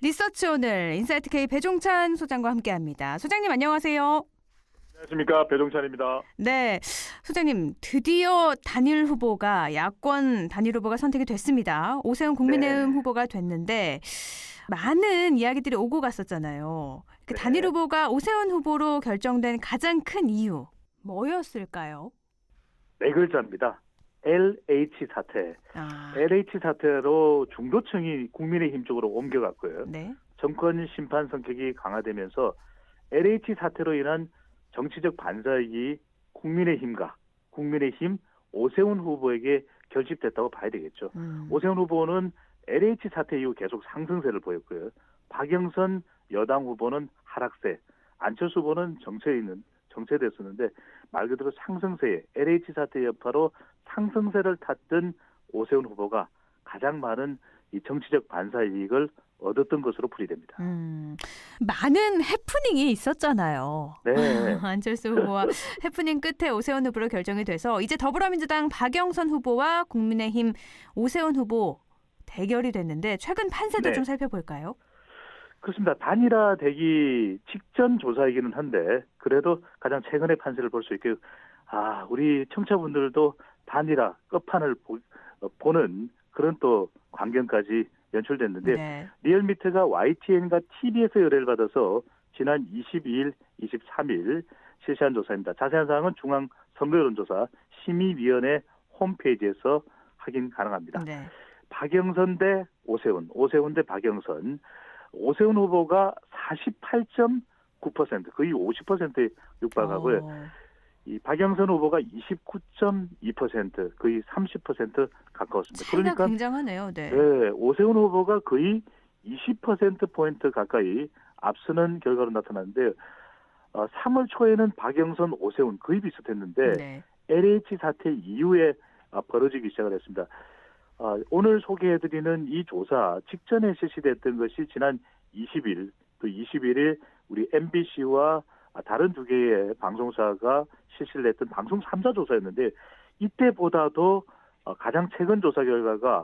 리서치 오늘 인사이트K 배종찬 소장과 함께합니다. 소장님 안녕하세요. 안녕하십니까, 배종찬입니다. 네, 소장님 드디어 단일 후보가 야권 단일 후보가 선택이 됐습니다. 오세훈 국민의힘 후보가 됐는데 많은 이야기들이 오고 갔었잖아요. 그 단일 후보가 오세훈 후보로 결정된 가장 큰 이유 뭐였을까요? 네 글자입니다. LH 사태. LH 사태로 중도층이 국민의힘 쪽으로 옮겨갔고요. 네. 정권 심판 성격이 강화되면서 LH 사태로 인한 정치적 반사이익이 국민의힘과 국민의힘 오세훈 후보에게 결집됐다고 봐야 되겠죠. 오세훈 후보는 LH 사태 이후 계속 상승세를 보였고요. 박영선 여당 후보는 하락세, 안철수 후보는 정체됐었는데 말 그대로 상승세에 LH 사태 여파로 상승세를 탔던 오세훈 후보가 가장 많은 이 정치적 반사이익을 얻었던 것으로 풀이됩니다. 많은 해프닝이 있었잖아요. 네. 안철수 후보와 해프닝 끝에 오세훈 후보로 결정이 돼서 이제 더불어민주당 박영선 후보와 국민의힘 오세훈 후보 대결이 됐는데 최근 판세도 좀 살펴볼까요? 그렇습니다. 단일화되기 직전 조사이기는 한데 그래도 가장 최근의 판세를 볼 수 있게 우리 청취자분들도 단일화 끝판을 보는 그런 또 광경까지 연출됐는데 리얼미터가 YTN과 TBS 의뢰를 받아서 지난 22일, 23일 실시한 조사입니다. 자세한 사항은 중앙선거여론조사 심의위원회 홈페이지에서 확인 가능합니다. 박영선 대 오세훈, 오세훈 대 박영선. 오세훈 후보가 48.9%, 거의 50%에 육박하고요. 이 박영선 후보가 29.2%, 거의 30% 가까웠습니다. 차이가 그러니까 굉장하네요. 네, 오세훈 후보가 거의 20%포인트 가까이 앞서는 결과로 나타났는데 3월 초에는 박영선, 오세훈 거의 비슷했는데 LH 사태 이후에 벌어지기 시작을 했습니다. 오늘 소개해드리는 이 조사 직전에 실시됐던 것이 지난 20일, 또 21일 우리 MBC와 다른 두 개의 방송사가 실시를 했던 방송 3자 조사였는데 이때보다도 가장 최근 조사 결과가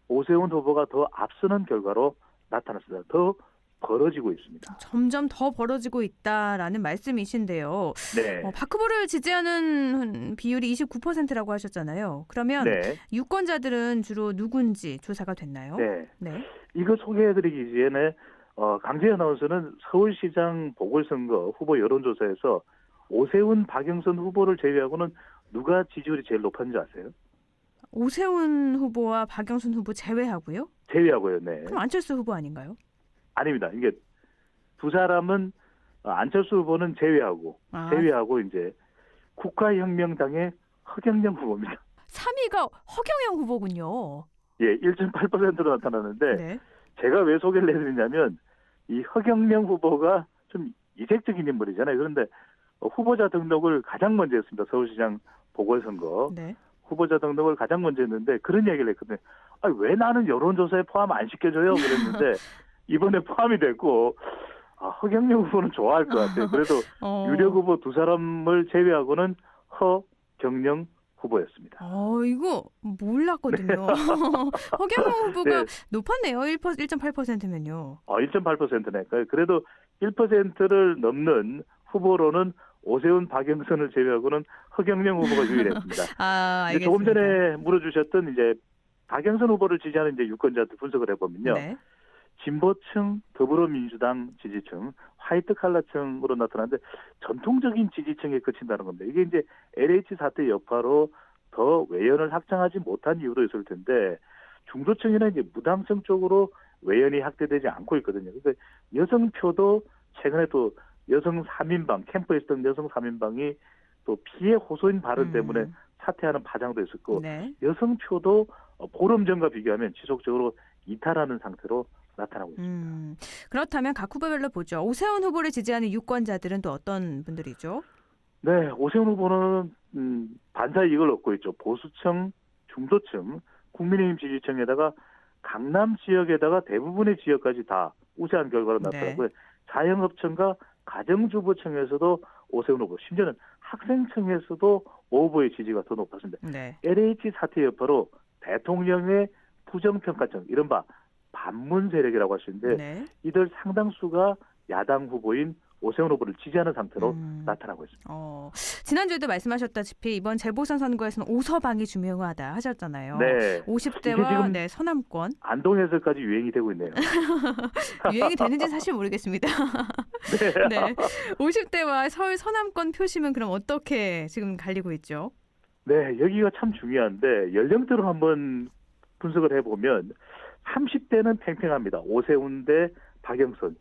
오세훈 후보가 더 앞서는 결과로 나타났습니다. 더 벌어지고 있습니다. 점점 더 벌어지고 있다라는 말씀이신데요. 박 후보를 지지하는 비율이 29%라고 하셨잖아요. 그러면 유권자들은 주로 누군지 조사가 됐나요? 이거 소개해드리기 전에 강재 아나운서는 서울시장 보궐선거 후보 여론조사에서 오세훈, 박영선 후보를 제외하고는 누가 지지율이 제일 높았는지 아세요? 오세훈 후보와 박영선 후보 제외하고요? 제외하고요, 네. 그럼 안철수 후보 아닌가요? 아닙니다. 이게 두 사람은 안철수 후보는 제외하고 이제 국가혁명당의 허경영 후보입니다. 3위가 허경영 후보군요. 1.8%로 나타났는데 제가 왜 소개를 해드리냐면 이 허경영 후보가 좀 이색적인 인물이잖아요. 그런데 후보자 등록을 가장 먼저 했습니다. 서울시장 보궐선거. 후보자 등록을 가장 먼저 했는데 그런 얘기를 했거든요. 왜 나는 여론조사에 포함 안 시켜줘요? 그랬는데 이번에 포함이 됐고 허경영 후보는 좋아할 것 같아요. 그래도 유력 후보 두 사람을 제외하고는 허경영 후보였습니다. 이거 몰랐거든요. 허경영 후보가 높았네요. 1.8%면요. 1.8%네. 그래도 1%를 넘는 후보로는 오세훈, 박영선을 제외하고는 허경영 후보가 유일했습니다. 알겠습니다. 조금 전에 물어주셨던 이제 박영선 후보를 지지하는 이제 유권자들 분석을 해보면요. 진보층, 더불어민주당 지지층, 화이트 칼라층으로 나타나는데 전통적인 지지층에 그친다는 겁니다. 이게 이제 LH 사태 여파로 더 외연을 확장하지 못한 이유도 있을 텐데 중도층이나 이제 무당층 쪽으로 외연이 확대되지 않고 있거든요. 그래서 여성표도 최근에 또 여성 3인방, 캠프에 있었던 여성 3인방이 또 피해 호소인 발언 때문에 사퇴하는 파장도 있었고 여성표도 보름 전과 비교하면 지속적으로 이탈하는 상태로 나타나고 있습니다. 그렇다면 각 후보별로 보죠. 오세훈 후보를 지지하는 유권자들은 또 어떤 분들이죠? 오세훈 후보는 반사 이익을 얻고 있죠. 보수층, 중도층, 국민의힘 지지층에다가 강남 지역에다가 대부분의 지역까지 다 우세한 결과로 나타나고요. 자영업층과 가정주부층에서도 오세훈 후보, 심지어는 학생층에서도 오 후보의 지지가 더 높았습니다. LH 사태 여파로 대통령의 부정평가층, 이른바 반문 세력이라고 할 수 있는데 네. 이들 상당수가 야당 후보인 오세훈 후보를 지지하는 상태로 나타나고 있습니다. 지난주에도 말씀하셨다시피 이번 재보선 선거에서는 오서방이 중요하다 하셨잖아요. 네. 50대와 지금 네, 서남권. 안동에서까지 유행이 되고 있네요. 유행이 되는지 사실 모르겠습니다. 네. 50대와 서울 서남권 표심은 그럼 어떻게 지금 갈리고 있죠? 네, 여기가 참 중요한데 연령대로 한번 분석을 해보면 30대는 팽팽합니다. 오세훈 대 박영선.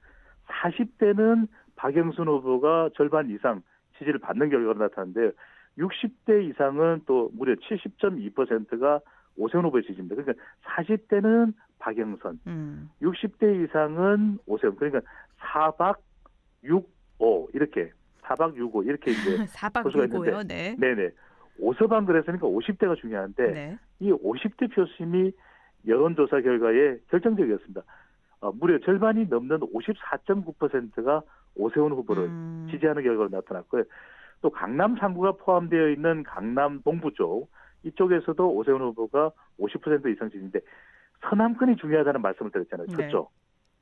40대는 박영선 후보가 절반 이상 지지를 받는 결과가 나타났는데 60대 이상은 또 무려 70.2%가 오세훈 후보의 지지입니다. 그러니까 40대는 박영선, 60대 이상은 오세훈. 그러니까 4박 6오 이렇게 4박 6오 이렇게 이제 4박 표수가 6오요. 있는데, 네. 네네. 오서방 그랬으니까 50대가 중요한데 네. 이 50대 표심이 여론조사 결과에 결정적이었습니다. 무려 절반이 넘는 54.9%가 오세훈 후보를 지지하는 결과로 나타났고요. 또 강남 3구가 포함되어 있는 강남 동부 쪽 이쪽에서도 오세훈 후보가 50% 이상 지지인데 서남권이 중요하다는 말씀을 드렸잖아요. 서쪽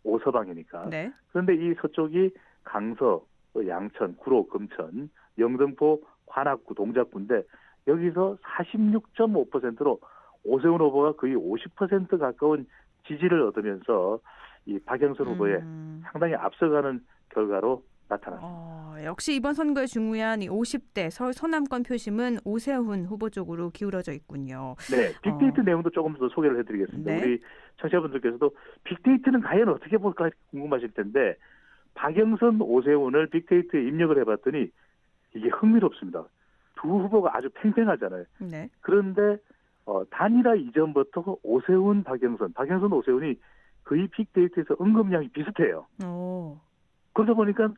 오서방이니까. 네. 그런데 이 서쪽이 강서, 양천, 구로, 금천, 영등포, 관악구, 동작구인데 여기서 46.5%로 오세훈 후보가 거의 50% 가까운 지지를 얻으면서 이 박영선 후보에 상당히 앞서가는 결과로 나타났습니다. 역시 이번 선거에 중요한 이 50대 서울 서남권 표심은 오세훈 후보 쪽으로 기울어져 있군요. 네, 빅데이터 내용도 조금 더 소개를 해드리겠습니다. 네. 우리 청취자분들께서도 빅데이터는 과연 어떻게 볼까 궁금하실 텐데 박영선, 오세훈을 빅데이터에 입력을 해봤더니 이게 흥미롭습니다. 두 후보가 아주 팽팽하잖아요. 네. 그런데 단일화 이전부터 오세훈, 박영선, 오세훈이 거의 빅데이터에서 언급량이 비슷해요. 그러다 보니까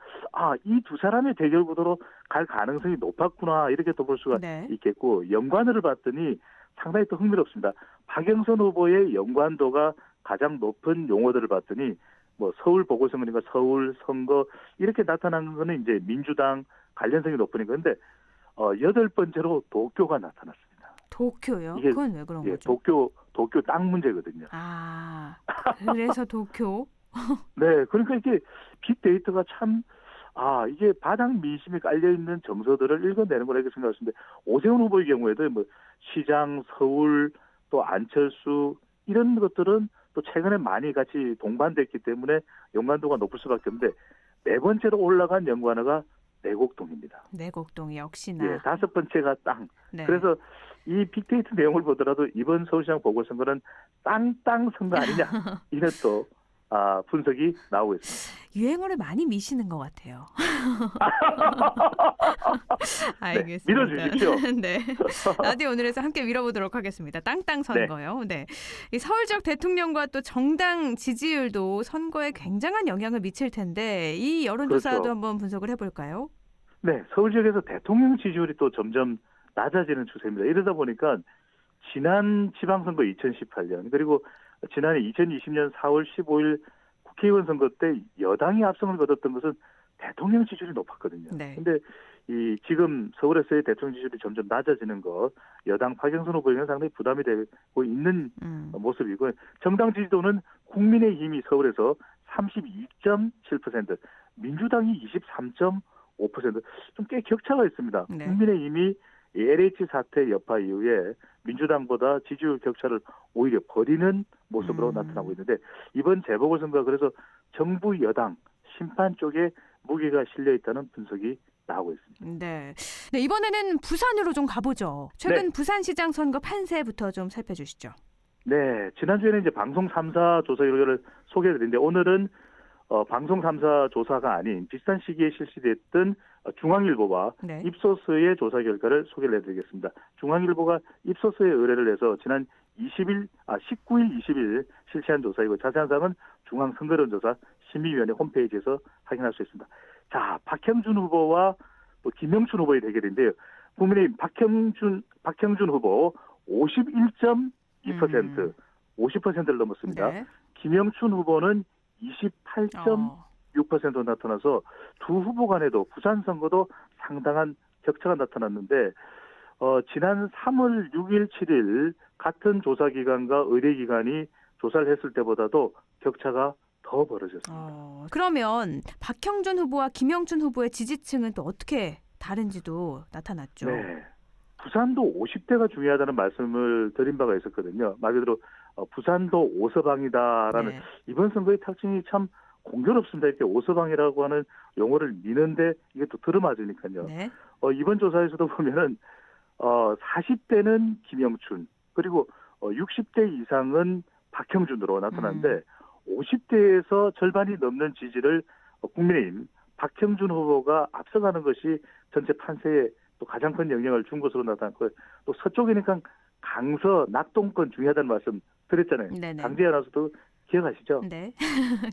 이 두 사람의 대결 구도로 갈 가능성이 높았구나 이렇게 또 볼 수가 네. 있겠고 연관어를 봤더니 상당히 또 흥미롭습니다. 박영선 후보의 연관도가 가장 높은 용어들을 봤더니 뭐 서울 보궐선거니까 서울 선거 이렇게 나타나는 거는 이제 민주당 관련성이 높으니까 근데 8번째로 도쿄가 나타났습니다. 도쿄요? 이게, 그건 왜 그런 거죠? 도쿄 땅 문제거든요. 그래서 도쿄? 네, 그러니까 이게 빅데이터가 참 이게 바닥 민심이 깔려있는 정서들을 읽어내는 거라 이렇게 생각했는데 오세훈 후보의 경우에도 뭐 시장, 서울, 또 안철수 이런 것들은 또 최근에 많이 같이 동반됐기 때문에 연관도가 높을 수밖에 없는데 네 번째로 올라간 연관어가 내곡동입니다. 내곡동 역시나. 예, 5번째가 땅. 네. 그래서 이 빅데이터 내용을 보더라도 이번 서울시장 보궐선거는 땅 선거 아니냐 이런 또 분석이 나오고 있습니다. 유행어를 많이 미시는 것 같아요. 알겠습니다. 네, 밀어주십시오. 네. 라디오 오늘에서 함께 밀어보도록 하겠습니다. 땅 선거요. 네. 이 서울 지역 대통령과 또 정당 지지율도 선거에 굉장한 영향을 미칠 텐데 이 여론조사도 그렇죠. 한번 분석을 해볼까요? 네, 서울 지역에서 대통령 지지율이 또 점점 낮아지는 추세입니다. 이러다 보니까 지난 지방선거 2018년 그리고 지난해 2020년 4월 15일 국회의원 선거 때 여당이 압승을 거뒀던 것은 대통령 지지율이 높았거든요. 네. 근데 지금 서울에서의 대통령 지지율이 점점 낮아지는 것, 여당 박영선 후보에는 상당히 부담이 되고 있는 모습이고 정당 지지도는 국민의힘이 서울에서 32.7%, 민주당이 23.5%, 좀 꽤 격차가 있습니다. 네. 국민의힘이 LH 사태 여파 이후에 민주당보다 지지율 격차를 오히려 벌이는 모습으로 나타나고 있는데 이번 재보궐선거가 그래서 정부 여당 심판 쪽에 무게가 실려 있다는 분석이 나오고 있습니다. 네. 이번에는 부산으로 좀 가보죠. 최근 네. 부산시장 선거 판세부터 좀 살펴주시죠. 네, 지난주에는 이제 방송 3사 조사 결과를 소개해드렸는데 오늘은 방송 3사 조사가 아닌 비슷한 시기에 실시됐던 중앙일보와 네. 입소스의 조사 결과를 소개를 해드리겠습니다. 중앙일보가 입소스에 의뢰를 해서 지난 19일, 20일 실시한 조사이고 자세한 사항은 중앙선거론조사 심의위원회 홈페이지에서 확인할 수 있습니다. 자, 박형준 후보와 또 김영춘 후보의 대결인데요. 국민의힘 박형준 후보 51.2%, 50%를 넘었습니다. 네. 김영춘 후보는 28.6% 나타나서 두 후보 간에도 부산 선거도 상당한 격차가 나타났는데 지난 3월 6일, 7일 같은 조사기관과 의뢰기관이 조사를 했을 때보다도 격차가 더 벌어졌습니다. 그러면 박형준 후보와 김영춘 후보의 지지층은 또 어떻게 다른지도 나타났죠. 네. 부산도 50대가 중요하다는 말씀을 드린 바가 있었거든요. 말 그대로 부산도 오서방이다라는 네. 이번 선거의 특징이 참 공교롭습니다. 이렇게 오서방이라고 하는 용어를 미는데 이게 또 들어맞으니까요. 네. 이번 조사에서도 보면은 40대는 김영춘 그리고 60대 이상은 박형준으로 나타났는데 50대에서 절반이 넘는 지지를 국민의힘 박형준 후보가 앞서가는 것이 전체 판세에 또 가장 큰 영향을 준 것으로 나타났고 또 서쪽이니까 강서 낙동권 중요하다는 말씀 드렸잖아요. 네네. 강재 아나운서도 기억하시죠? 네.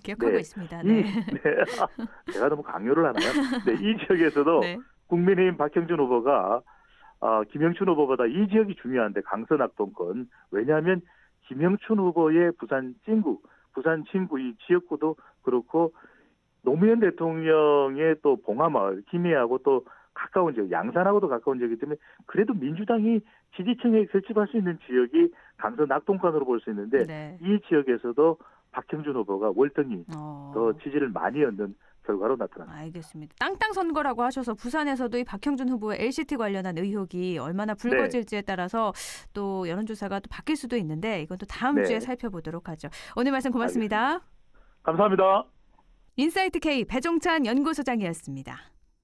기억하고 네. 있습니다. 네. 네. 제가 너무 강요를 하나요? 네, 이 지역에서도 네. 국민의힘 박형준 후보가 김영춘 후보보다 이 지역이 중요한데 강서 낙동권 왜냐하면 김영춘 후보의 부산 친구 이 지역구도 그렇고 노무현 대통령의 또 봉하마을 김해하고 또 가까운 지역 양산하고도 가까운 지역이기 때문에 그래도 민주당이 지지층에 결집할 수 있는 지역이 강서 낙동권으로 볼 수 있는데 네. 이 지역에서도 박형준 후보가 월등히 더 지지를 많이 얻는 결과로 나타났습니다. 알겠습니다. 땅땅 선거라고 하셔서 부산에서도 이 박형준 후보의 LCT 관련한 의혹이 얼마나 불거질지에 따라서 또 여론조사가 또 바뀔 수도 있는데 이건 또 다음 네. 주에 살펴보도록 하죠. 오늘 말씀 고맙습니다. 감사합니다. 인사이트 K 배종찬 연구소장이었습니다.